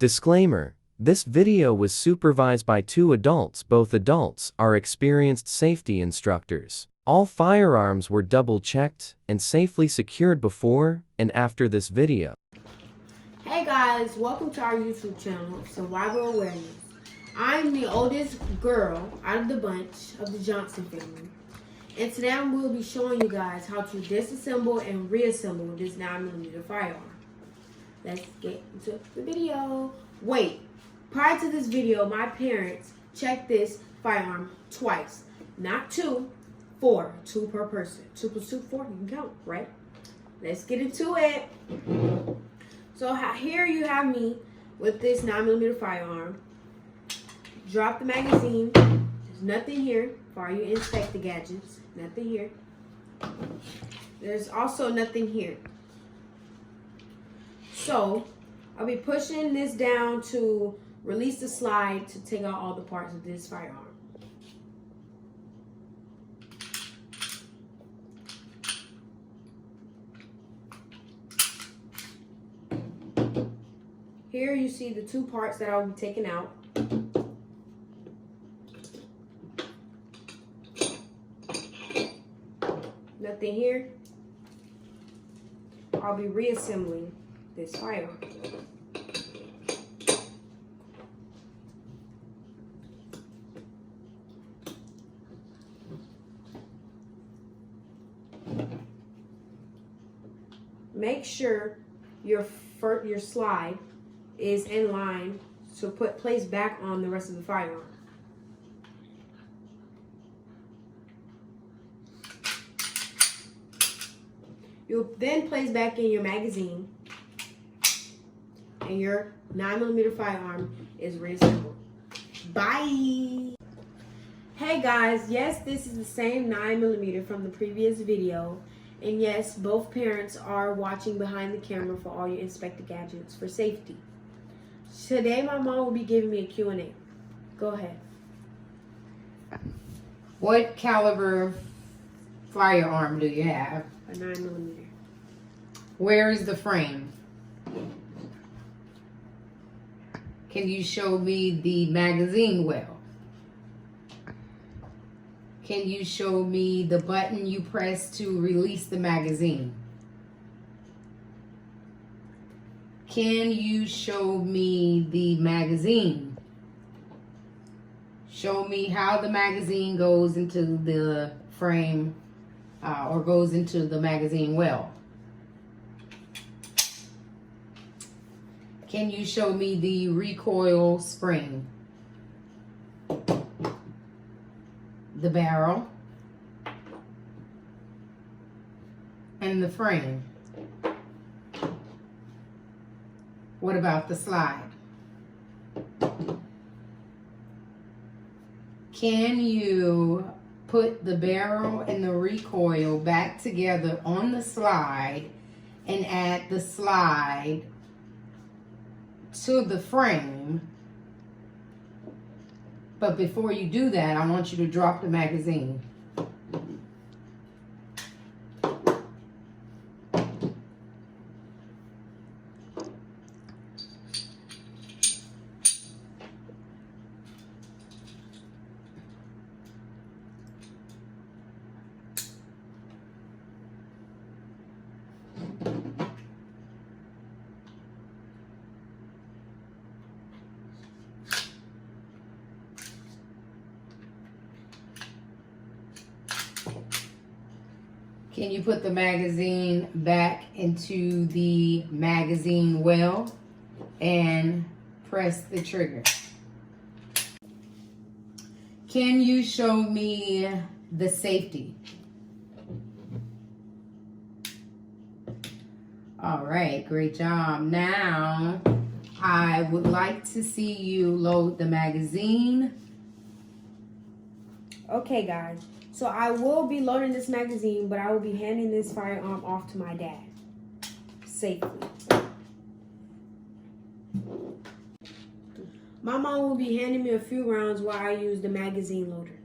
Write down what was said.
Disclaimer: this video was supervised by 2 adults. Both adults are experienced safety instructors. All firearms were double-checked and safely secured before and after this video. Hey guys, welcome to our YouTube channel, Survival Awareness. I'm the oldest girl out of the bunch of the Johnson family. And today I will be showing you guys how to disassemble and reassemble this 9mm firearm. Let's get into the video. Wait, prior to this video, my parents checked this firearm twice. Not 2, 4. 2 per person. 2 plus 2, 4. You can count, right? Let's get into it. So here you have me with this 9mm firearm. Drop the magazine. There's nothing here for all you inspect the gadgets. Nothing here. There's also nothing here. So I'll be pushing this down to release the slide to take out all the parts of this firearm. Here you see the 2 parts that I'll be taking out. Nothing here. I'll be reassembling this firearm. Make sure your slide is in line to place back on the rest of the firearm. You'll then place back in your magazine, and your 9mm firearm is reassembled. Bye! Hey guys, yes, this is the same 9mm from the previous video. And yes, both parents are watching behind the camera for all your inspected gadgets for safety. Today my mom will be giving me a Q&A. Go ahead. What caliber firearm do you have? A 9mm. Where is the frame? Can you show me the magazine well? Can you show me the button you press to release the magazine? Can you show me the magazine? Show me how the magazine goes into the frame or goes into the magazine well. Can you show me the recoil spring? The barrel and the frame. What about the slide? Can you put the barrel and the recoil back together on the slide and add the slide to the frame? But before you do that, I want you to drop the magazine. Can you put the magazine back into the magazine well and press the trigger? Can you show me the safety? All right, great job. Now, I would like to see you load the magazine. Okay guys, so I will be loading this magazine, but I will be handing this firearm off to my dad safely. My mom will be handing me a few rounds while I use the magazine loader.